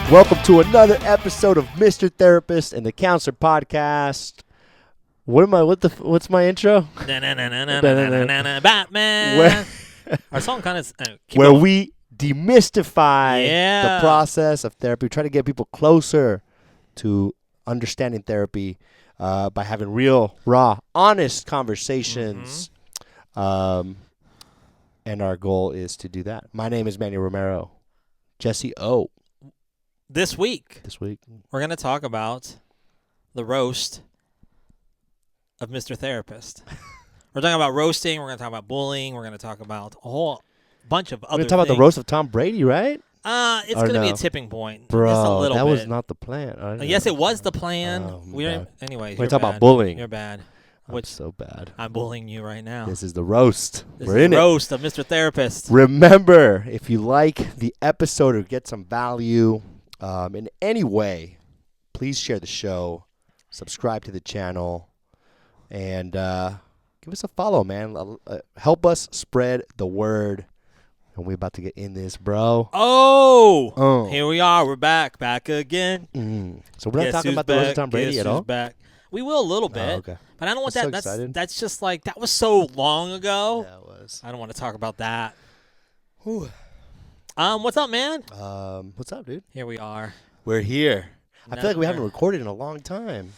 Welcome to another episode of Mr. Therapist and the Counselor Podcast. What's my intro? Batman. Our song kind of where we demystify the process of therapy. We try to get people closer to understanding therapy by having real, raw, honest conversations. And our goal is to do that. My name is Manny Romero. Jesse O. This week, we're going to talk about the roast of Mr. Therapist. We're talking about roasting. We're going to talk about bullying. We're going to talk about a whole bunch of other things. We're going to talk about the roast of Tom Brady, right? It's going to be a tipping point. Bro, just a little that bit. was not the plan. Yes, it was the plan. We're Anyway, talking about bullying. You're bad. I'm so bad. I'm bullying you right now. This is the roast. We're in the roast of Mr. Therapist. Remember, if you like the episode or get some value in any way, please share the show, subscribe to the channel, and give us a follow, man. Help us spread the word. And we're about to get in this, bro. Here we are. We're back again. So we're not talking about the roast of Tom Brady at all? Back. We will a little bit. Okay. But I don't want I'm that. So that's just like, that was so long ago. Yeah, it was. I don't want to talk about that. Whew. What's up, man? What's up, dude? Here we are. We're here. I feel like we haven't recorded in a long time.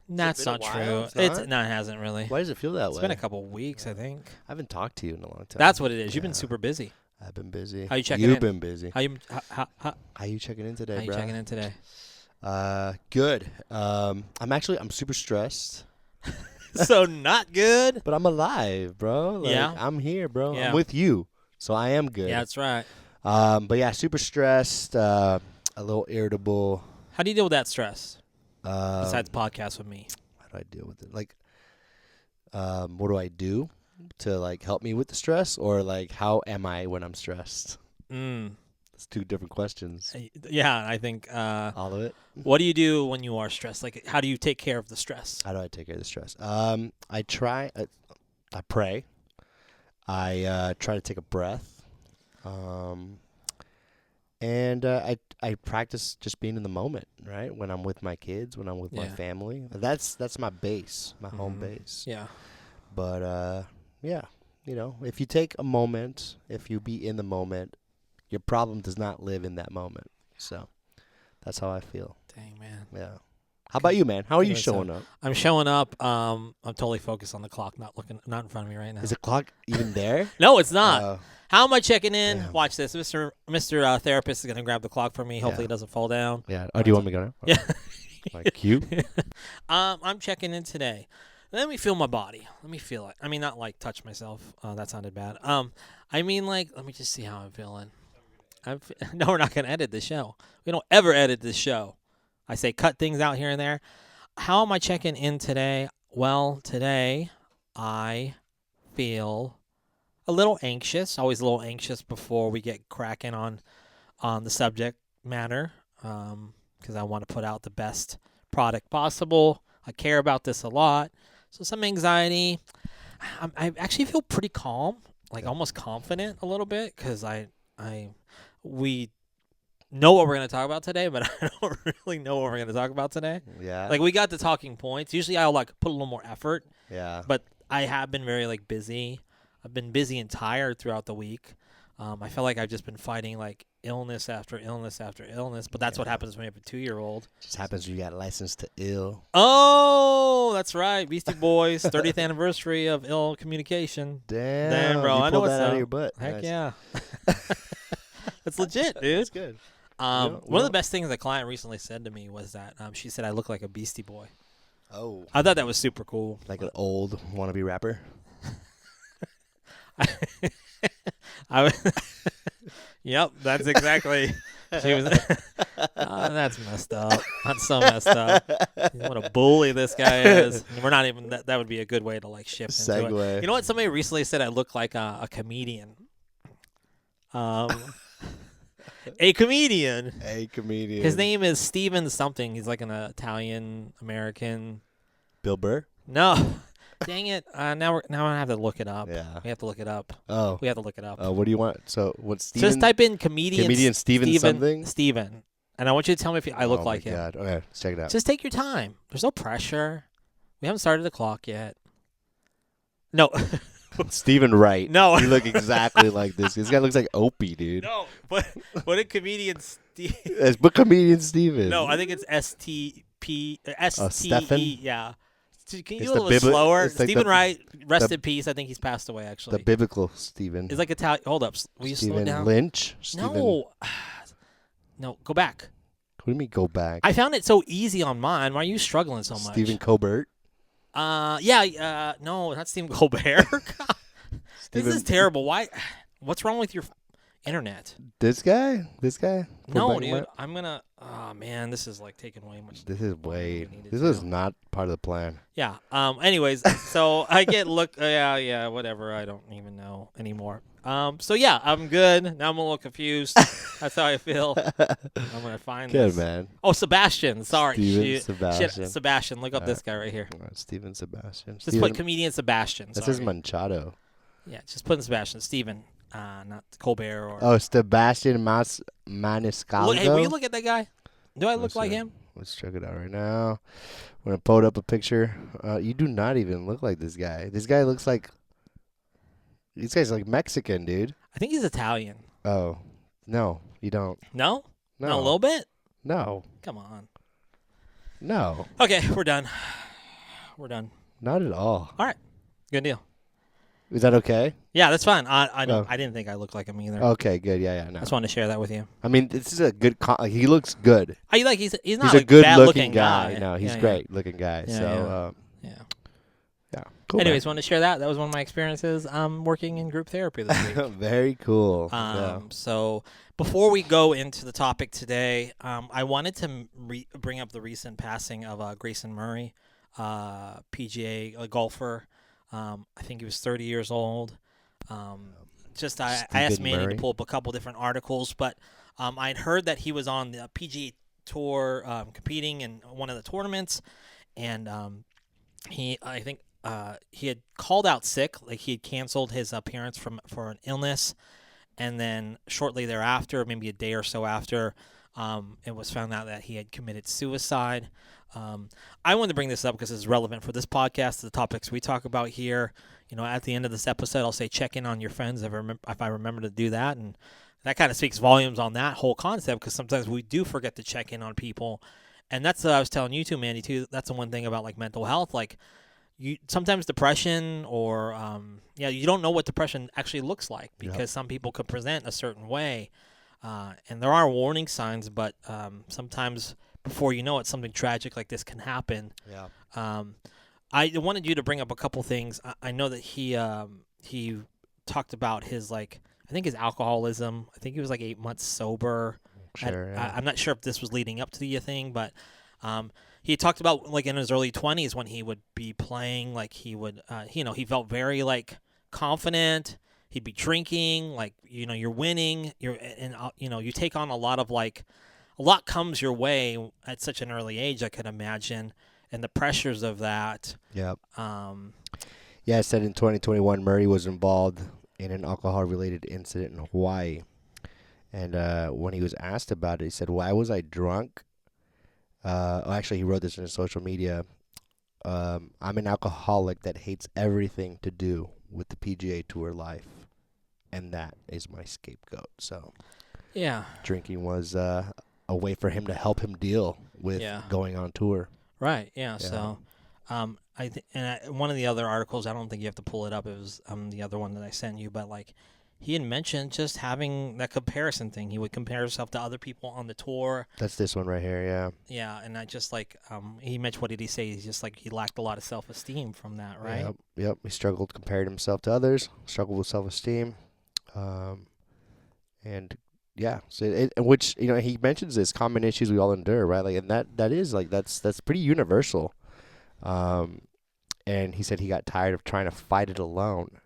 That's not true. No, it hasn't really. Why does it feel that way? It's been a couple weeks, I think. I haven't talked to you in a long time. That's what it is. You've been super busy. I've been busy. How you checking in? You've been busy. How you checking in today, bro? How you checking in today? Good. I'm super stressed. So not good. But I'm alive, bro. Yeah. I'm here, bro. Yeah. I'm with you. So I am good. Yeah, that's right. But yeah, super stressed, a little irritable. How do you deal with that stress? Besides podcast with me. How do I deal with it? Like, what do I do to like help me with the stress, or like how am I when I'm stressed? It's two different questions. Yeah, I think all of it. What do you do when you are stressed? Like, how do you take care of the stress? How do I take care of the stress? I pray. I try to take a breath. And I practice just being in the moment, right? When I'm with my kids, when I'm with my family. That's my base, my home base. Yeah. But yeah, if you take a moment, if you be in the moment, your problem does not live in that moment. So that's how I feel. Dang, man. Yeah. How about you, man? How are you showing up? I'm showing up. I'm totally focused on the clock, not in front of me right now. Is the clock even there? No, it's not. How am I checking in? Damn. Watch this. Mr. Therapist is going to grab the clock for me. Hopefully it doesn't fall down. Yeah. Oh, do you want me to go now? Yeah. Like cute? I'm checking in today. Let me feel my body. Let me feel it. I mean, not like touch myself. That sounded bad. I mean, like, let me just see how I'm feeling. No, we're not going to edit this show. We don't ever edit this show. I say cut things out here and there. How am I checking in today? Well, today I feel a little anxious. Always a little anxious before we get cracking on the subject matter, because I want to put out the best product possible. I care about this a lot. So some anxiety. I actually feel pretty calm, like almost confident a little bit, because we know what we're going to talk about today, but I don't really know what we're going to talk about today. Yeah. Like, we got the talking points. Usually I'll like put a little more effort. Yeah. But I have been very like busy. I've been busy and tired throughout the week. I feel like I've just been fighting like illness after illness after illness, but that's what happens when you have a 2-year-old. Just happens when you got licensed to ill. Oh, that's right. Beastie Boys, 30th anniversary of ill communication. Damn, bro. I know what's that out up. of your butt. Heck Nice. yeah. That's legit, dude. That's good. One of the best things a client recently said to me was that she said I look like a Beastie Boy. Oh. I thought that was super cool. Like an old wannabe rapper? Yep, that's exactly. She was. That's messed up. That's so messed up. What a bully this guy is. We're not even. That would be a good way to like shift into Segue. it. You know what? Somebody recently said I look like a comedian. A comedian. A comedian. His name is Steven something. He's like an Italian American. Bill Burr? No. Dang it. Now I have to look it up. Yeah. We have to look it up. Oh. We have to look it up. What do you want? So what's Steven? Just type in comedian Steven something? Steven. And I want you to tell me if I look like him. Oh, my God. Okay, let's check it out. Just take your time. There's no pressure. We haven't started the clock yet. No. Steven Wright. No. You look exactly like this. This guy looks like Opie, dude. No. What a comedian Steven. But comedian Steven. No, I think it's STP. Stefan? Yeah. Can you It's do a little bit slower? it's like Stephen Wright, rest in peace. I think he's passed away, actually. The biblical Steven. It's like Italian. Hold up. Will you slow it down? Lynch? No. No, go back. What do you mean go back? I found it so easy on mine. Why are you struggling so much? Stephen Colbert? No, not Stephen Colbert. This is terrible. Why? What's wrong with your internet? This guy? No, dude. I'm going to... Oh, man, this is like taking way much... This was not part of the plan. Yeah. Anyways, so I get yeah, whatever. I don't even know anymore. So yeah, I'm good. Now I'm a little confused. That's how I feel. I'm gonna find this. Good, man. Oh, Sebastian. Sorry. Sebastian. Shit, Sebastian. Look up this guy right here. Steven Sebastian. Just put comedian Sebastian. That says Machado. Yeah, just put in Sebastian. Steven, not Colbert or. Oh, Sebastian Maniscalco. Hey, will you look at that guy? Do I look like him? Let's check it out right now. I'm gonna pull up a picture. You do not even look like this guy. This guy looks like. This guy's like Mexican, dude. I think he's Italian. Oh, no, you don't. No? No. Not a little bit? No. Come on. No. Okay, we're done. We're done. Not at all. All right. Good deal. Is that okay? Yeah, that's fine. I didn't think I looked like him either. Okay, good. Yeah. No. I just wanted to share that with you. I mean, this is a good. He looks good. He's not He's like a good bad-looking guy. No, he's great looking guy. Yeah. Cool. Anyways, wanted to share that. That was one of my experiences working in group therapy this week. Very cool. So before we go into the topic today, I wanted to bring up the recent passing of Grayson Murray, PGA golfer. I think he was 30 years old. I asked Manny to pull up a couple different articles, but I'd heard that he was on the PGA Tour competing in one of the tournaments, and he had called out sick, like he had canceled his appearance for an illness, and then shortly thereafter, maybe a day or so after, it was found out that he had committed suicide. I wanted to bring this up because it's relevant for this podcast, the topics we talk about here. You know, at the end of this episode, I'll say check in on your friends if I remember to do that, and that kind of speaks volumes on that whole concept because sometimes we do forget to check in on people, and that's what I was telling you too, Mandy, too. That's the one thing about like mental health, like. Sometimes depression or you don't know what depression actually looks like because some people could present a certain way, and there are warning signs, but sometimes before you know it, something tragic like this can happen. I wanted you to bring up a couple things. I know that he talked about his I think his alcoholism. I think he was 8 months sober. Sure. I'm not sure if this was leading up to the thing, but. He talked about in his early 20s when he would be playing, he would, he felt very confident. He'd be drinking, you're winning, you take on a lot of a lot comes your way at such an early age, I could imagine, and the pressures of that. Yep. I said in 2021, Murray was involved in an alcohol-related incident in Hawaii, and when he was asked about it, he said, "Why was I drunk?" Actually, he wrote this in his social media. I'm an alcoholic that hates everything to do with the PGA Tour life, and that is my scapegoat. So, drinking was a way for him to help him deal with going on tour. Right. Yeah. So, one of the other articles, I don't think you have to pull it up. It was the other one that I sent you, but he had mentioned just having that comparison thing. He would compare himself to other people on the tour. That's this one right here, yeah. Yeah, and I just he mentioned, what did he say? He's just he lacked a lot of self-esteem from that, right? Yep. He struggled comparing himself to others, struggled with self-esteem. And yeah, so which, he mentions this common issues we all endure, right? And that is that's pretty universal. And he said he got tired of trying to fight it alone.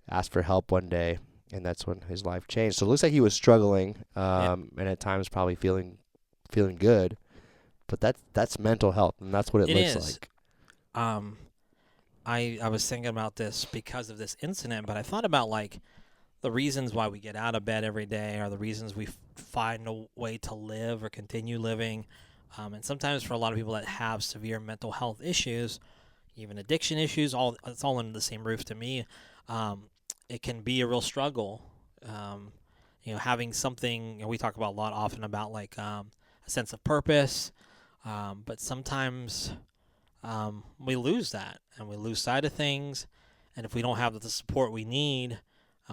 Asked for help one day. And that's when his life changed. So it looks like he was struggling, and at times probably feeling good, but that's mental health, and that's what it looks like. I was thinking about this because of this incident, but I thought about like the reasons why we get out of bed every day are the reasons we find a way to live or continue living. And sometimes for a lot of people that have severe mental health issues, even addiction issues, it's all under the same roof to me. It can be a real struggle. Having something, we talk about a lot often about like a sense of purpose, but sometimes we lose that and we lose sight of things. And if we don't have the support we need,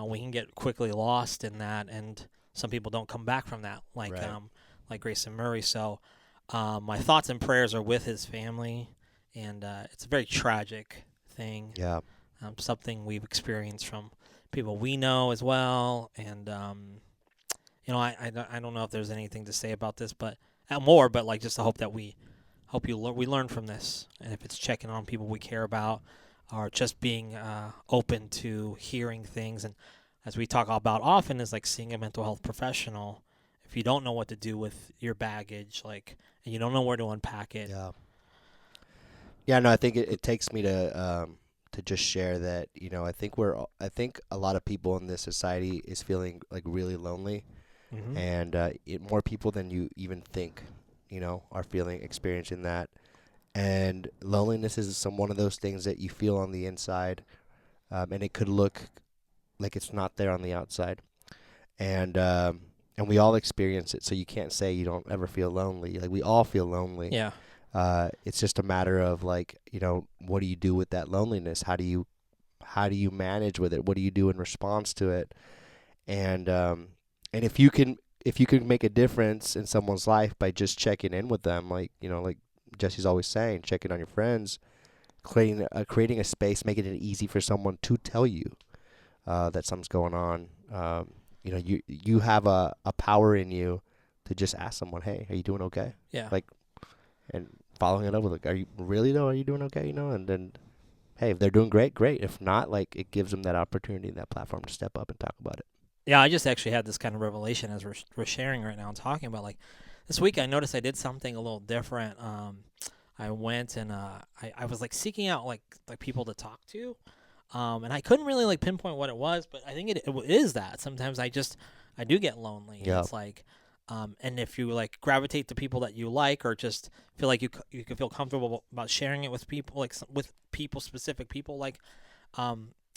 we can get quickly lost in that. And some people don't come back from that, like Grayson Murray. So my thoughts and prayers are with his family. And it's a very tragic thing. Yeah. Something we've experienced from people we know as well. And, I don't know if there's anything to say about this, but like just to hope that we learn from this. And if it's checking on people we care about or just being open to hearing things. And as we talk about often is like seeing a mental health professional. If you don't know what to do with your baggage, and you don't know where to unpack it. Yeah. Yeah, no, I think it takes me to just share that, I think a lot of people in this society is feeling like really lonely, and more people than you even think, are experiencing that. And loneliness is one of those things that you feel on the inside, and it could look like it's not there on the outside, and we all experience it. So you can't say you don't ever feel lonely. Like we all feel lonely. Yeah. It's just a matter of what do you do with that loneliness? How do you manage with it? What do you do in response to it? And if you can make a difference in someone's life by just checking in with them, like Jesse's always saying, checking on your friends, creating a space, making it easy for someone to tell you that something's going on. You have a power in you to just ask someone, hey, are you doing okay? Yeah. And following it up with, are you really though? Are you doing okay? And then, hey, if they're doing great. If not, it gives them that opportunity and that platform to step up and talk about it. Yeah, I just actually had this kind of revelation as we're sharing right now and talking about this week. I noticed I did something a little different. I went and I was seeking out like people to talk to, and I couldn't really pinpoint what it was, but I think it is that sometimes I do get lonely. Yeah. It's and if you gravitate to people that you like, or just feel like you can feel comfortable about sharing it with people, specific people,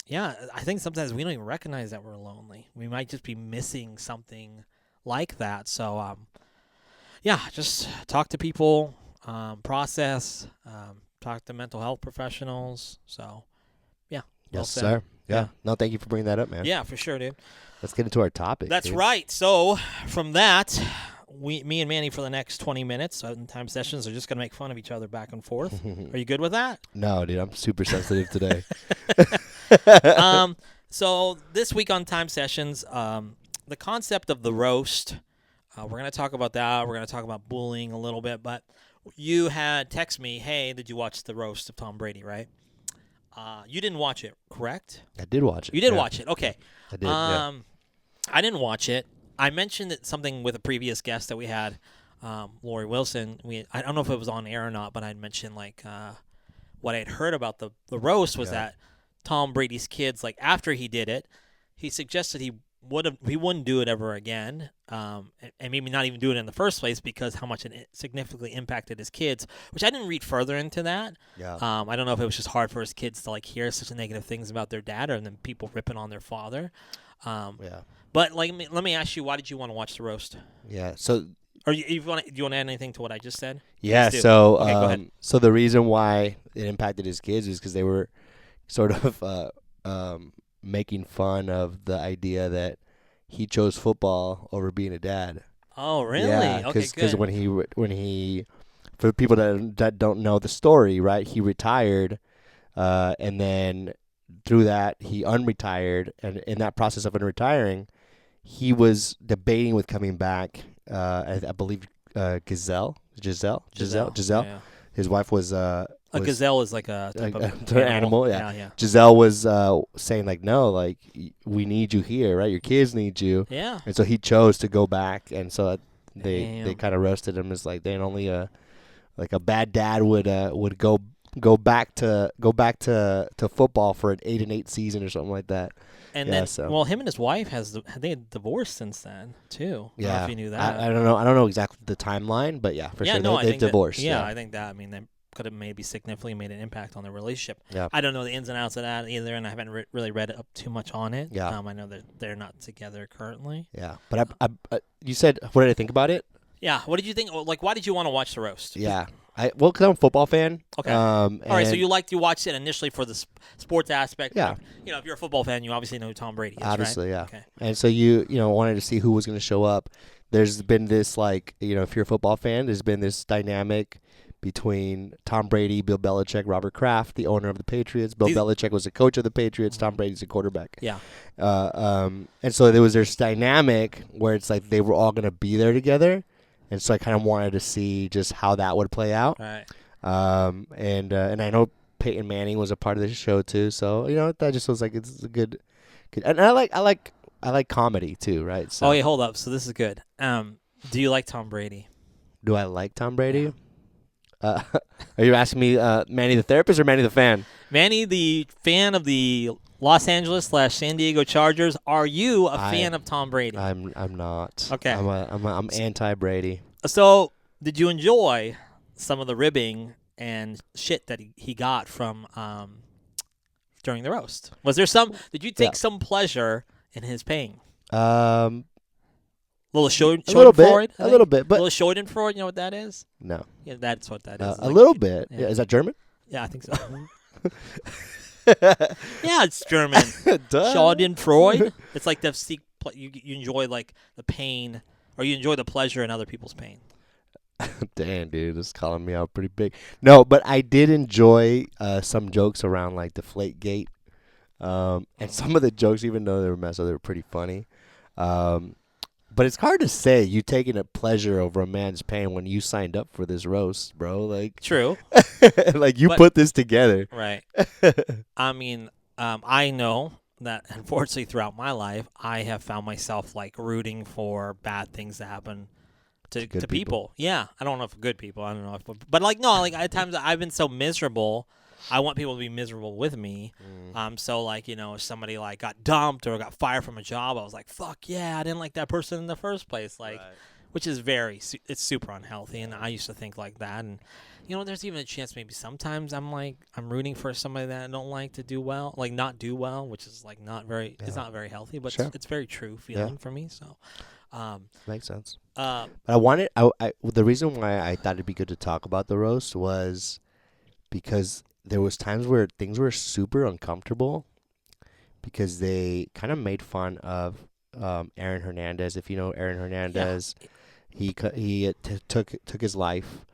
yeah, I think sometimes we don't even recognize that we're lonely. We might just be missing something like that. So, yeah, just talk to people, process, talk to mental health professionals. So, yeah. Yes, sir. Yeah. No, thank you for bringing that up, man. Yeah, for sure, dude. Let's get into our topic. That's right. So from that, me and Manny for the next 20 minutes in time sessions are just going to make fun of each other back and forth. Are you good with that? No, dude. I'm super sensitive today. So this week on time sessions, the concept of the roast, we're going to talk about that. We're going to talk about bullying a little bit. But you had text me, hey, did you watch the Roast of Tom Brady, right? You didn't watch it, correct? I did watch it. You did watch it. Okay. I did, I didn't watch it. I mentioned something with a previous guest that we had, Lori Wilson. I don't know if it was on air or not, but I'd mentioned what I'd heard about the roast was that Tom Brady's kids, after he did it, he suggested he wouldn't do it ever again, and maybe not even do it in the first place because how much it significantly impacted his kids, which I didn't read further into that. Yeah. I don't know if it was just hard for his kids to hear such negative things about their dad, or then people ripping on their father. Yeah. But let me ask you, why did you want to watch the roast? Yeah. So. Or do you want to add anything to what I just said? Yeah. So. Okay, go ahead. So the reason why it impacted his kids is because they were sort of making fun of the idea that he chose football over being a dad. Oh, really? Yeah, because when he, for people that don't know the story, right? He retired, and then through that he unretired, and in that process of unretiring, he was debating with coming back. I believe Giselle. Yeah. His wife was a gazelle is like a type of animal. Yeah. Giselle was saying no, we need you here, right? Your kids need you. Yeah. And so he chose to go back, and so they kind of roasted him as only a bad dad would go go back to football for an 8-8 season or something like that. And then, well, him and his wife they had divorced since then too. I don't know if you knew that. I don't know. I don't know exactly the timeline, but yeah, for sure they've divorced. I think that. I mean, they could have maybe significantly made an impact on their relationship. Yeah. I don't know the ins and outs of that either, and I haven't really read up too much on it. Yeah. I know that they're not together currently. Yeah, but you said, what did I think about it? Yeah. What did you think? Like, why did you want to watch the roast? Yeah. Because I'm a football fan. Okay. All right. So you watched it initially for the sports aspect. Yeah. Like, if you're a football fan, you obviously know who Tom Brady is, obviously, right? yeah. Okay. And so you wanted to see who was going to show up. There's been this, like, if you're a football fan, there's been this dynamic between Tom Brady, Bill Belichick, Robert Kraft, the owner of the Patriots. Bill Belichick was the coach of the Patriots. Tom Brady's the quarterback. Yeah. And so there was this dynamic where it's like they were all going to be there together. And so I kind of wanted to see just how that would play out. Right. And I know Peyton Manning was a part of the show too. So, that just was like, it's a good, and I like comedy too, right? So. Oh, yeah, hold up. So this is good. Do you like Tom Brady? Do I like Tom Brady? Are you asking me Manny the therapist or Manny the fan? Manny, the fan of the Los Angeles / San Diego Chargers. Are you a fan of Tom Brady? I'm not. Okay. I'm anti-Brady. So, did you enjoy some of the ribbing and shit that he got from during the roast? Was there some? Did you take some pleasure in his pain? A little bit, but a little Schadenfreude. You know what that is? No. Yeah, that's what that is. A little bit. Yeah. Is that German? Yeah, I think so. Yeah, it's German. Schadenfreude. It's like you enjoy like the pain, or you enjoy the pleasure in other people's pain. Damn, dude, this is calling me out pretty big. No, but I did enjoy some jokes around like Deflategate, and some of the jokes, even though they were messed up, they were pretty funny. But it's hard to say you taking a pleasure over a man's pain when you signed up for this roast, bro. Like, true. Like you put this together, right? I mean, I know that unfortunately throughout my life, I have found myself like rooting for bad things to happen to people. Yeah, I don't know if good people. I don't know, but like no, like at times I've been so miserable. I want people to be miserable with me. So like, if somebody like got dumped or got fired from a job, I was like, fuck yeah, I didn't like that person in the first place. Like, which is it's super unhealthy. And I used to think like that. And, there's even a chance maybe sometimes I'm rooting for somebody that I don't like to do well, like not do well, which is like it's not very healthy, but it's very true feeling for me. So, makes sense. But the reason why I thought it'd be good to talk about the roast was because there was times where things were super uncomfortable because they kind of made fun of Aaron Hernandez. If you know Aaron Hernandez, he took his life.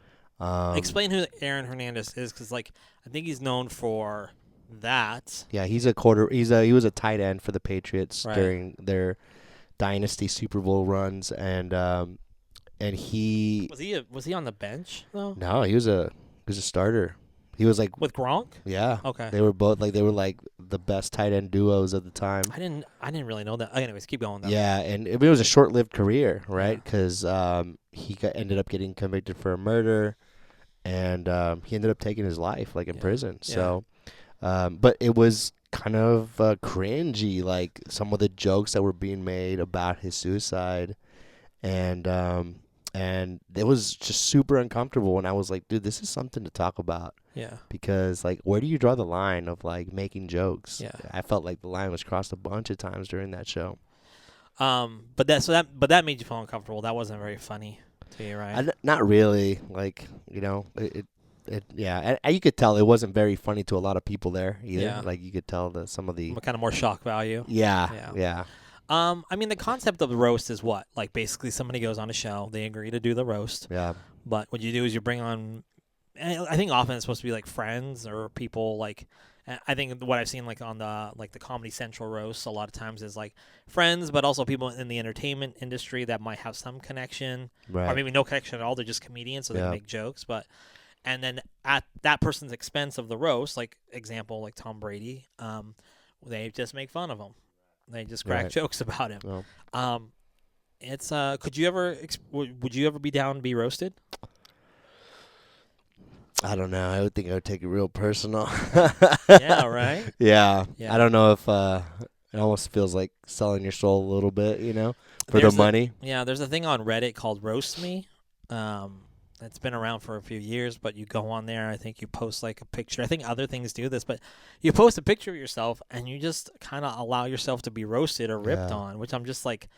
Explain who Aaron Hernandez is, because like I think he's known for that. Yeah, he was a tight end for the Patriots during their dynasty Super Bowl runs, and he was he on the bench though? No, he was a starter. He was like with Gronk. Yeah. Okay. They were both like the best tight end duos at the time. I didn't really know that. Anyways, keep going though. Yeah, and it was a short-lived career, right? Because he ended up getting convicted for a murder, and he ended up taking his life like in prison. Yeah. So, but it was kind of cringy, like some of the jokes that were being made about his suicide, and it was just super uncomfortable. And I was like, dude, this is something to talk about. Yeah. Because like, where do you draw the line of like making jokes? Yeah. I felt like the line was crossed a bunch of times during that show. But that made you feel uncomfortable. That wasn't very funny to you, right? Not really. Like, yeah. And you could tell it wasn't very funny to a lot of people there either. Yeah. Like you could tell some of the kind of more shock value. Yeah. I mean, the concept of the roast is what? Like, basically, somebody goes on a show, they agree to do the roast. Yeah. But what you do is you bring on, I think often it's supposed to be like friends or people like, I think what I've seen like on the Comedy Central roast a lot of times is like friends, but also people in the entertainment industry that might have some connection, or maybe no connection at all. They're just comedians, so they can make jokes. And then at that person's expense of the roast, like example, like Tom Brady, they just make fun of him. They just crack jokes about him. Oh. It's would you ever be down to be roasted? I don't know. I would think I would take it real personal. Yeah, right? Yeah. Yeah. I don't know if it almost feels like selling your soul a little bit, for the money. There's a thing on Reddit called Roast Me. It's been around for a few years, but you go on there. I think you post like a picture. I think other things do this, but you post a picture of yourself and you just kind of allow yourself to be roasted or ripped on, which I'm just like,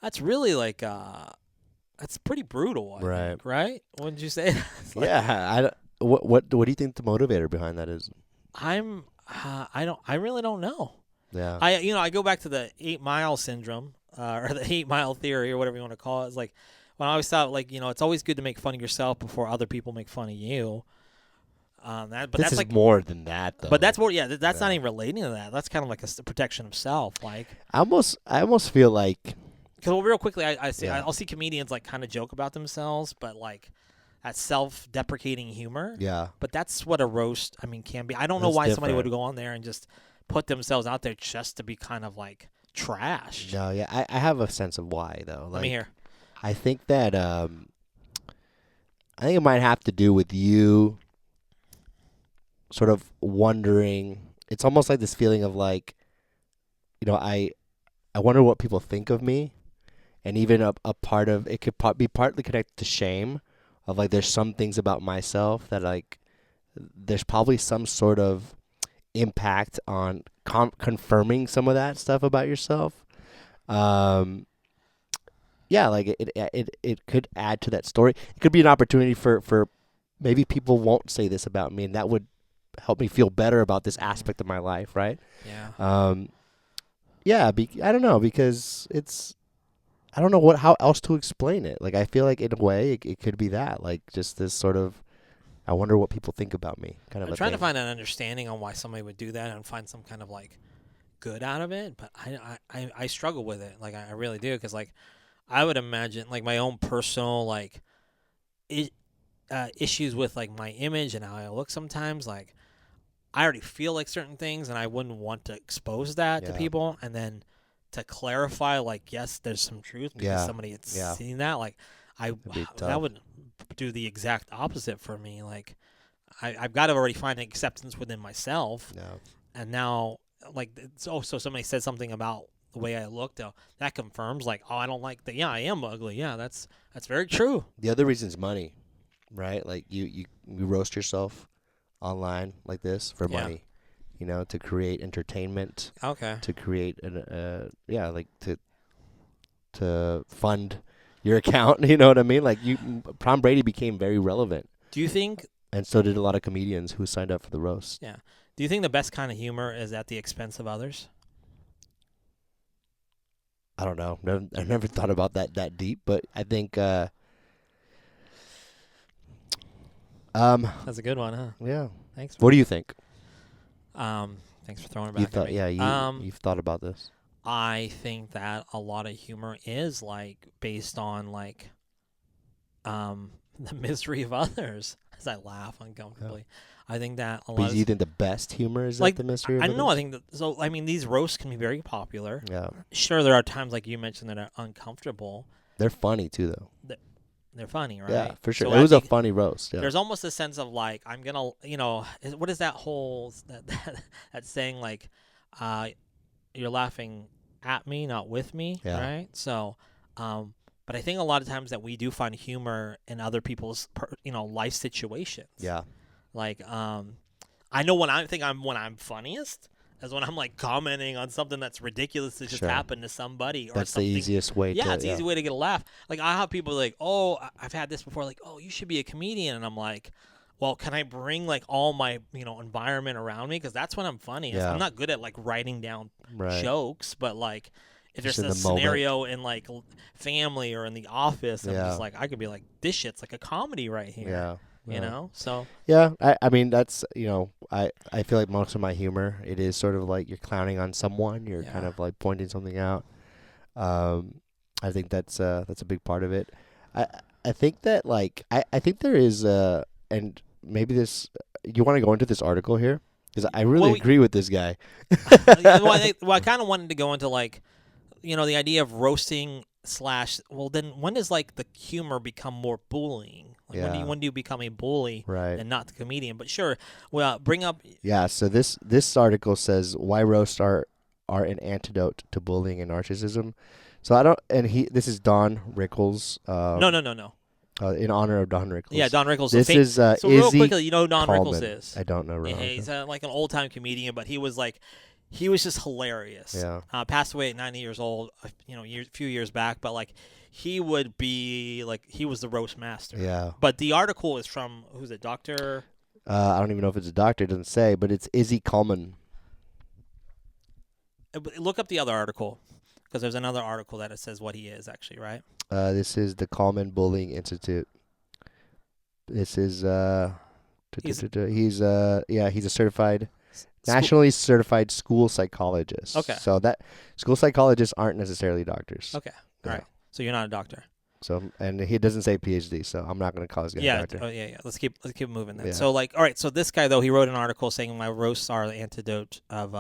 that's really like, that's pretty brutal. I think, right? Wouldn't you say? Yeah. What do you think the motivator behind that is? I really don't know. Yeah. I go back to the 8 Mile syndrome, or the 8 Mile theory, or whatever you want to call it. It's like, when I always thought, like, it's always good to make fun of yourself before other people make fun of you. But this that's is like more than that, though. But that's more, that's not even relating to that. That's kind of like a protection of self, like. I almost feel like. Because real quickly, I'll see comedians like kind of joke about themselves, but like that self-deprecating humor. Yeah. But that's what a roast, can be. I don't know why somebody would go on there and just put themselves out there just to be kind of like trashed. No, yeah, I have a sense of why though. Like, Let me hear. I think that I think it might have to do with you sort of wondering. It's almost like this feeling of like, I wonder what people think of me, and even a part of it could be partly connected to shame, of like there's some things about myself that like there's probably some sort of impact on confirming some of that stuff about yourself. Yeah, like it could add to that story. It could be an opportunity for maybe people won't say this about me, and that would help me feel better about this aspect of my life, right? Yeah. Yeah. I don't know, because I don't know how else to explain it. Like, I feel like in a way it could be that, like, just this sort of, I wonder what people think about me kind of. I'm trying to find an understanding on why somebody would do that and find some kind of like good out of it, but I struggle with it. Like, I really do, because like I would imagine like my own personal like issues with like my image and how I look sometimes. Like, I already feel like certain things, and I wouldn't want to expose that to people, and then to clarify, like, yes, there's some truth because somebody had seen that. Like, that would do the exact opposite for me. Like, I've got to already find acceptance within myself, and now like so somebody said something about the way I looked, that confirms like, oh, I don't like that. Yeah, I am ugly. Yeah, that's very true. The other reason is money, right? Like you roast yourself online like this for money, to create entertainment. Okay. To create to fund your account. You know what I mean? Like Tom Brady became very relevant. Do you think? And so did a lot of comedians who signed up for the roast. Yeah. Do you think the best kind of humor is at the expense of others? I don't know. I've never thought about that deep, but I think that's a good one, huh? Yeah. Thanks. What do you think? Thanks for throwing it back at me. Yeah, you've thought about this. I think that a lot of humor is like based on like the misery of others. As I laugh uncomfortably, I think that a lot. But do you think the best humor is like the misery of I others? don't know. I think that, so. I mean, these roasts can be very popular. Yeah. Sure, there are times like you mentioned that are uncomfortable. They're funny too, though. They're funny, right? Yeah, for sure. So it was a funny roast. Yeah. There's almost a sense of like, I'm gonna, what is that whole that saying like, you're laughing at me, not with me, right? So, but I think a lot of times that we do find humor in other people's, life situations. Yeah. Like, I know when I'm funniest is when I'm like commenting on something that's ridiculous that just happened to somebody, or that's something. The easiest way. Yeah, it's an easy way to get a laugh. Like, I have people like, oh, I've had this before, like, oh, you should be a comedian, and I'm like, well, can I bring like all my environment around me, because that's when I'm funny. Yeah. I'm not good at like writing down jokes, but like if just there's a scenario in like family or in the office, I'm just like, I could be like, this shit's like a comedy right here. Yeah. So yeah, I mean that's I feel like most of my humor, it is sort of like you're clowning on someone, you're kind of like pointing something out. I think that's a big part of it. I think that like I think there is and maybe this, you want to go into this article here, because I really agree with this guy. I kind of wanted to go into like the idea of roasting / well, then when does like the humor become more bullying? Like when do you become a bully right. and not the comedian? But sure, well, bring up. Yeah. So this article says why roasts are an antidote to bullying and narcissism. So I don't. And this is Don Rickles. No. In honor of Don Rickles. Yeah, Don Rickles. This is so Izzy real quickly, you know who Don Coleman. Rickles is? I don't know. Yeah, he's like an old time comedian, but he was just hilarious. Yeah. Passed away at 90 years old. A few years back, but like he would be like he was the roast master. Yeah. But the article is from who's it? Doctor. I don't even know if it's a doctor. It doesn't say, but it's Izzy Coleman. Look up the other article because there's another article that it says what he is actually, right? This is the Coleman Bullying Institute. This is he's a certified nationally certified school psychologist. Okay. So that school psychologists aren't necessarily doctors. Okay. All right. So you're not a doctor. So and he doesn't say PhD, so I'm not going to call this guy a doctor. Yeah. Let's keep moving then. Yeah. So all right. So this guy though, he wrote an article saying my roasts are the antidote of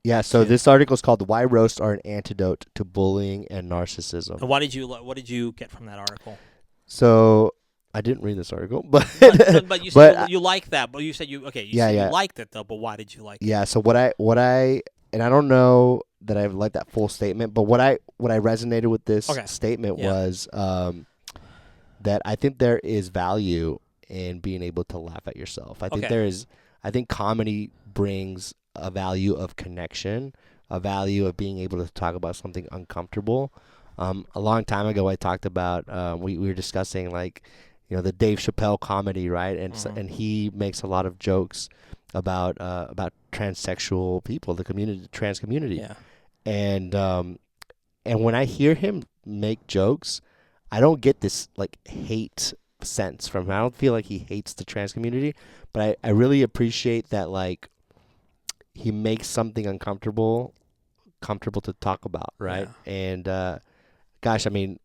Yeah, so this article is called "Why Roasts Are an Antidote to Bullying and Narcissism." And what did you get from that article? So I didn't read this article, but you said you like that, but you said you liked it though. But why did you like it? Yeah, so what I and I don't know that I've liked that full statement, but what I resonated with this statement was that I think there is value in being able to laugh at yourself. I think comedy brings a value of connection, a value of being able to talk about something uncomfortable. A long time ago, I talked about we were discussing the Dave Chappelle comedy, right? And and he makes a lot of jokes about transsexual people, the trans community. Yeah. And when I hear him make jokes, I don't get this hate sense from him. I don't feel like he hates the trans community, but I really appreciate that he makes something comfortable to talk about, right? Yeah. And gosh, I mean,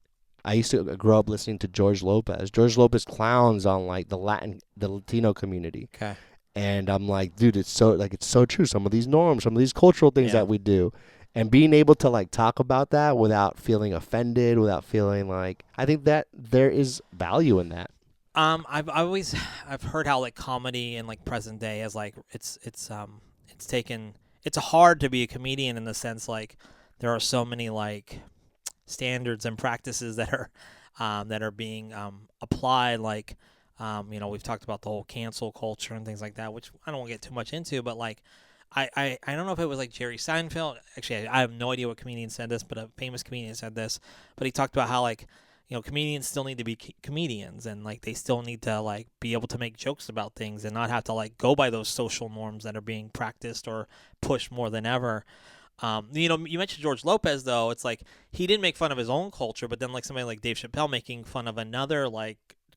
I used to grow up listening to George Lopez. George Lopez clowns on the Latino community. Okay. And I'm like, dude, it's so true. Some of these norms, some of these cultural things that we do, and being able to talk about that without feeling offended, without feeling I think that there is value in that. I've heard how comedy in present day is it's hard to be a comedian in the sense there are so many standards and practices that are being applied we've talked about the whole cancel culture and things like that, which I don't want to get too much into, but I don't know if it was Jerry Seinfeld. Actually, I have no idea what comedian said this, but a famous comedian said this. But he talked about how comedians still need to be comedians, and they still need to be able to make jokes about things and not have to go by those social norms that are being practiced or pushed more than ever. You mentioned George Lopez though. It's he didn't make fun of his own culture, but then somebody like Dave Chappelle making fun of another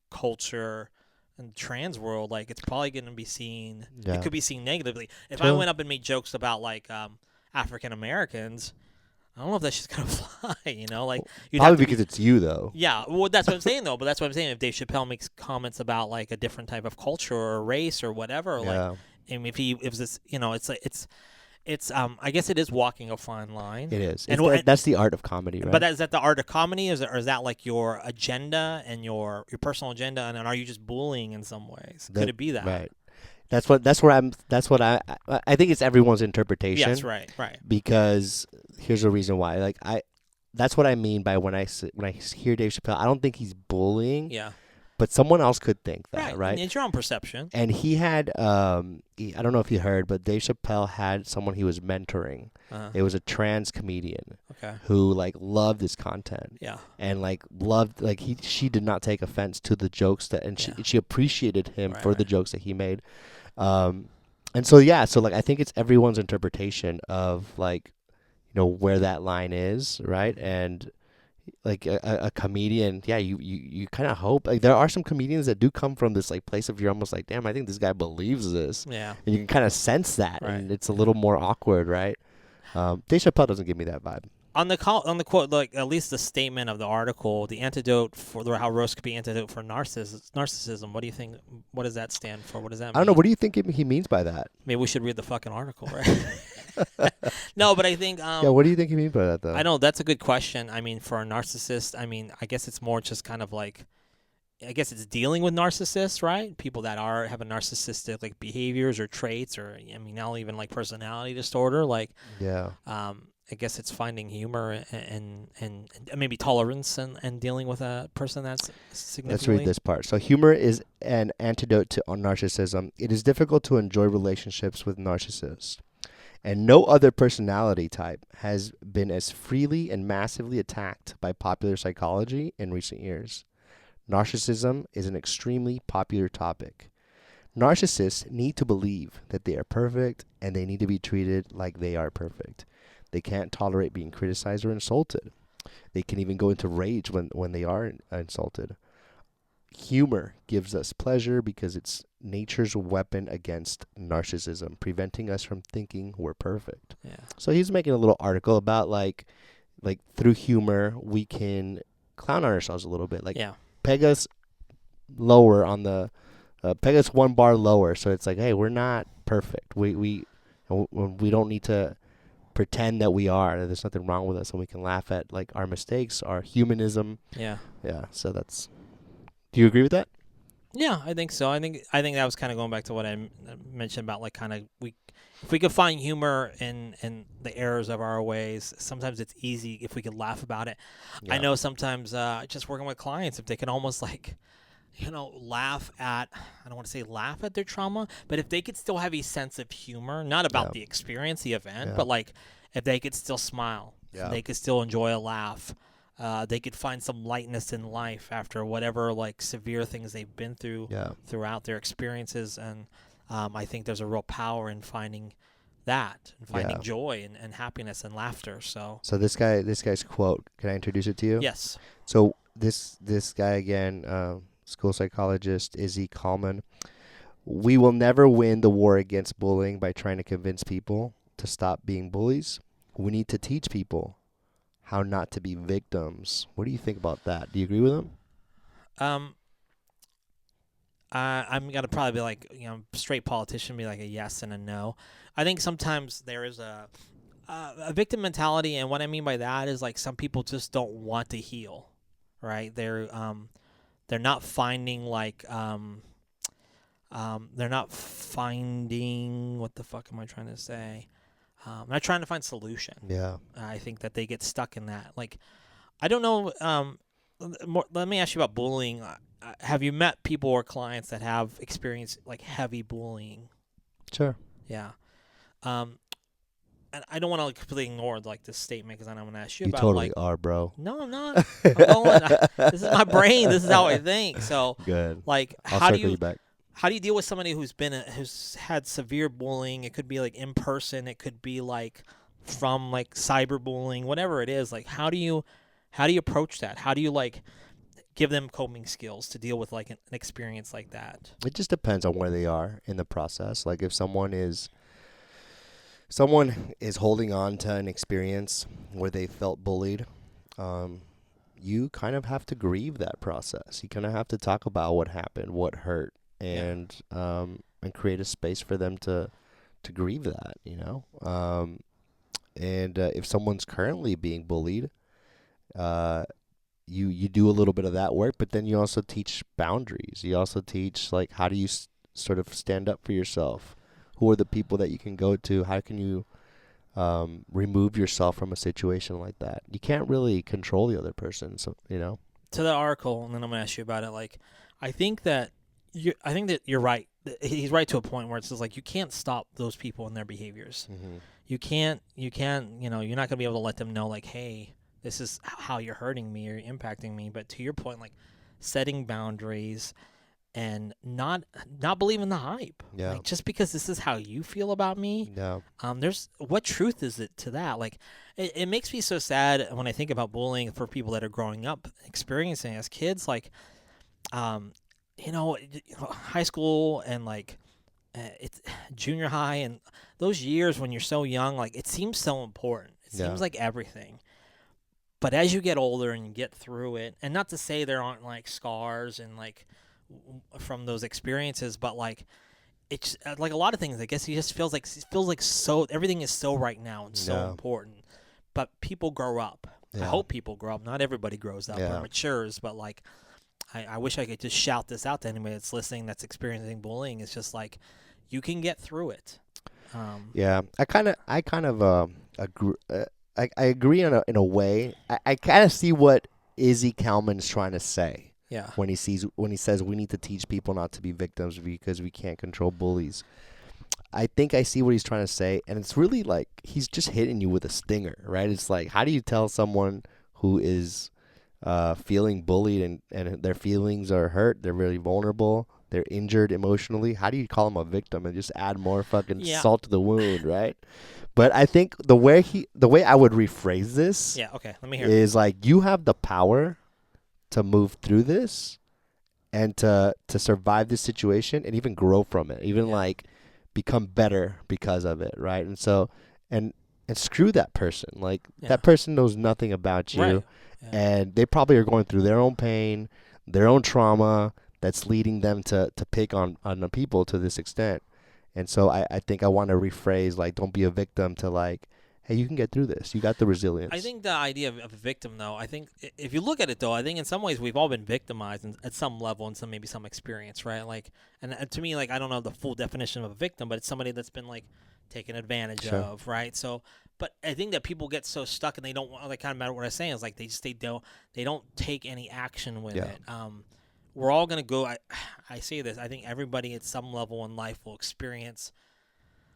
culture in the trans world, it's probably going to be seen. Yeah. It could be seen negatively. If I went up and made jokes about African Americans, I don't know if that's just gonna fly. Probably because it's you though. Yeah, well, that's what I'm saying though. But that's what I'm saying. If Dave Chappelle makes comments about a different type of culture or race or whatever, and if this, it's I guess it is walking a fine line. It is. That's the art of comedy, right? But is that the art of comedy, or is that your agenda and your personal agenda, and are you just bullying in some ways? Could it be that? Right. That's what I think it's everyone's interpretation. Yes, right. Because here's the reason why. That's what I mean by when I hear Dave Chappelle. I don't think he's bullying. Yeah. But someone else could think that, right? It's your own perception. And he had, I don't know if you heard, but Dave Chappelle had someone he was mentoring. Uh-huh. It was a trans comedian who loved his content. Yeah. And loved she did not take offense to the jokes she appreciated him for the jokes that he made. And so I think it's everyone's interpretation of where that line is, right? And a comedian, you kind of hope there are some comedians that do come from this place of you're almost damn, I think this guy believes this. Yeah. And you can kind of sense that, and it's a little more awkward, right? Dave Chappelle doesn't give me that vibe. On the quote, at least the statement of the article, the antidote for how roast could be antidote for narcissism. What do you think? What does that stand for? What does that mean? I don't know. What do you think he means by that? Maybe we should read the fucking article, right? No, but I think. What do you think he means by that, though? I know that's a good question. I mean, for a narcissist, I guess it's more just kind of I guess it's dealing with narcissists, right? People that have a narcissistic like behaviors or traits, or I mean, now even like personality disorder. Like, I guess it's finding humor and maybe tolerance and dealing with a person that's significantly. Let's read this part. So humor is an antidote to narcissism. It is difficult to enjoy relationships with narcissists. And no other personality type has been as freely and massively attacked by popular psychology in recent years. Narcissism is an extremely popular topic. Narcissists need to believe that they are perfect, and they need to be treated like they are perfect. They can't tolerate being criticized or insulted. They can even go into rage when they are insulted. Humor gives us pleasure because it's nature's weapon against narcissism, preventing us from thinking we're perfect. Yeah. So he's making a little article about like through humor we can clown on ourselves a little bit. Like, peg us lower on the peg us one bar lower, so it's like, hey, we're not perfect. We don't need to pretend that we are. There's nothing wrong with us, and we can laugh at like our mistakes, our humanism. Yeah. So that's. Do you agree with that? Yeah, I think so. I think that was kind of going back to what I mentioned about like kind of if we could find humor in the errors of our ways. Sometimes it's easy if we could laugh about it. I know sometimes just working with clients, if they can almost like, laugh at, I don't want to say laugh at their trauma, but if they could still have a sense of humor, not about the experience, the event, but like if they could still smile, they could still enjoy a laugh. They could find some lightness in life after whatever like severe things they've been through throughout their experiences, and I think there's a real power in finding that and finding joy and happiness and laughter. So this guy's quote. Can I introduce it to you? Yes. So this guy again, school psychologist Izzy Kallman. We will never win the war against bullying by trying to convince people to stop being bullies. We need to teach people how not to be victims. What do you think about that? Do you agree with him? I'm gonna probably be like, straight politician, be like a yes and a no. I think sometimes there is a victim mentality, and what I mean by that is like some people just don't want to heal, right? They're not finding like they're not finding, what the fuck am I trying to say? Not trying to find solution. Yeah. I think that they get stuck in that. Like, I don't know. Let me ask you about bullying. Have you met people or clients that have experienced like heavy bullying? Sure. Yeah. And I don't want to like completely ignore like this statement because I want to ask you about. You totally like, are, bro. No, I'm not. I'm going. This is my brain. This is how I think. So good. Like, I'll circle you back. How do you deal with somebody who's had severe bullying? It could be like in person. It could be like from like cyberbullying, whatever it is. Like, how do you approach that? How do you like give them coping skills to deal with like an experience like that? It just depends on where they are in the process. Like if someone is holding on to an experience where they felt bullied, you kind of have to grieve that process. You kind of have to talk about what happened, what hurt. And create a space for them to grieve that, and if someone's currently being bullied, you do a little bit of that work, but then you also teach boundaries. You also teach like how do you sort of stand up for yourself? Who are the people that you can go to? How can you remove yourself from a situation like that? You can't really control the other person, so To the article, and then I'm gonna ask you about it. Like, I think that you're right. He's right to a point where it's just like you can't stop those people and their behaviors. Mm-hmm. You can't. You're not gonna be able to let them know like, hey, this is how you're hurting me or impacting me. But to your point, like setting boundaries and not believing the hype. Yeah. Like, just because this is how you feel about me. Yeah. There's what truth is it to that? Like, it makes me so sad when I think about bullying for people that are growing up experiencing as kids. Like, high school and like it's junior high and those years when you're so young, like it seems so important. It seems like everything. But as you get older and you get through it, and not to say there aren't like scars and like from those experiences, but like it's like a lot of things. I guess it just feels like so everything is so right now and so important. But people grow up. I hope people grow up. Not everybody grows up or matures, but like I wish I could just shout this out to anybody that's listening, that's experiencing bullying. It's just like, you can get through it. Yeah, I kind of agree. I agree in a way. I kind of see what Izzy Kalman's trying to say. Yeah. When he says we need to teach people not to be victims because we can't control bullies. I think I see what he's trying to say, and it's really like he's just hitting you with a stinger, right? It's like, how do you tell someone who is feeling bullied and their feelings are hurt, they're really vulnerable, they're injured emotionally, how do you call them a victim and just add more fucking salt to the wound, right? But I think the way I would rephrase this let me hear is like, you have the power to move through this and to survive this situation and even grow from it, even like become better because of it, right? And so and screw that person. Like that person knows nothing about you. Right. And they probably are going through their own pain, their own trauma that's leading them to pick on the people to this extent. And so I think I want to rephrase, like, don't be a victim, to like, hey, you can get through this. You got the resilience. I think the idea of a victim, though, I think if you look at it, though, I think in some ways we've all been victimized at some level and maybe some experience, right? Like, and to me, like, I don't know the full definition of a victim, but it's somebody that's been like taken advantage of, right? So, but I think that people get so stuck and they don't want, like, kind of matter what I'm saying is like they don't take any action with it. We're all gonna go. I say this. I think everybody at some level in life will experience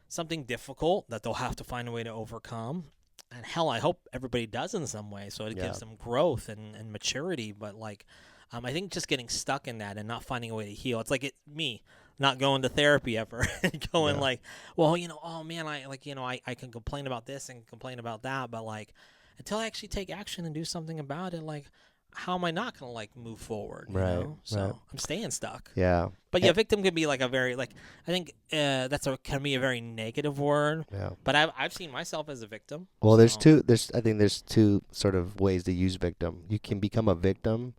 something difficult that they'll have to find a way to overcome. And hell, I hope everybody does in some way, so it gives them growth and maturity. But like, I think just getting stuck in that and not finding a way to heal. It's like me not going to therapy ever and going like, well, oh man, I can complain about this and complain about that, but like, until I actually take action and do something about it, like, how am I not going to like move forward? You know? So I'm staying stuck. Yeah. But victim can be like a very, like, I think can be a very negative word. Yeah. But I've seen myself as a victim. Well, I think there's two sort of ways to use victim. You can become a victim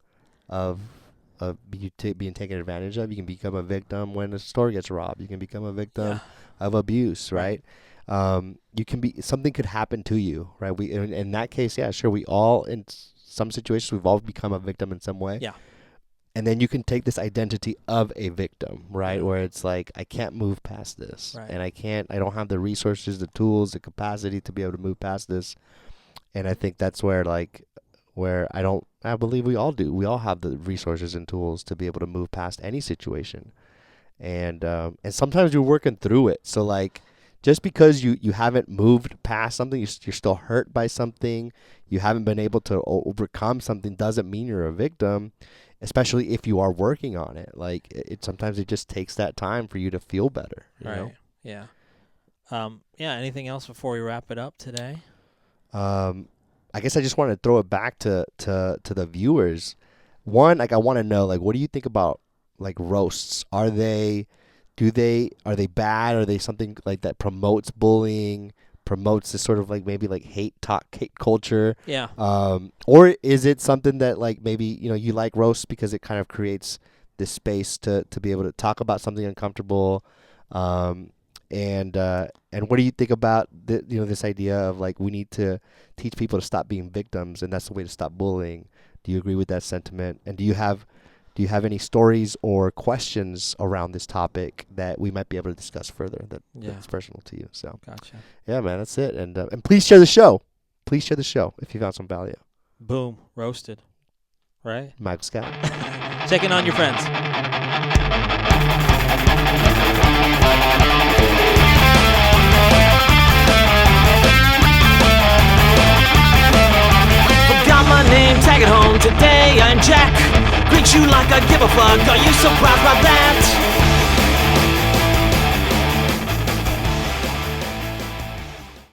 of being taken advantage of. You can become a victim when a store gets robbed. You can become a victim of abuse, right? You can be, something could happen to you, right? We in that case, sure, we all in some situations we've all become a victim in some way. Yeah. And then you can take this identity of a victim, right? Where it's like, I can't move past this. Right. And I don't have the resources, the tools, the capacity to be able to move past this. And I think that's where I believe we all do. We all have the resources and tools to be able to move past any situation. And sometimes you're working through it. So like, just because you haven't moved past something, you're still hurt by something, you haven't been able to overcome something, doesn't mean you're a victim, especially if you are working on it. Like, sometimes it just takes that time for you to feel better. You know? Yeah. Anything else before we wrap it up today? I guess I just want to throw it back to the viewers. One, like, I want to know, like, what do you think about like roasts? Are they bad? Are they something like that promotes bullying, promotes this sort of like maybe like hate culture? Yeah. Or is it something that like maybe, you like roasts because it kind of creates this space to be able to talk about something uncomfortable? And what do you think about this idea of like, we need to teach people to stop being victims, and that's the way to stop bullying? Do you agree with that sentiment? And do you have any stories or questions around this topic that we might be able to discuss further that's personal to you? So, gotcha. Yeah, man, that's it. And please share the show. Please share the show if you found some value. Boom. Roasted. Right? Michael Scott. Check in on your friends. Forgot my name, tag it home today, I'm Jack. Greet you like I give a fuck, are you surprised by that?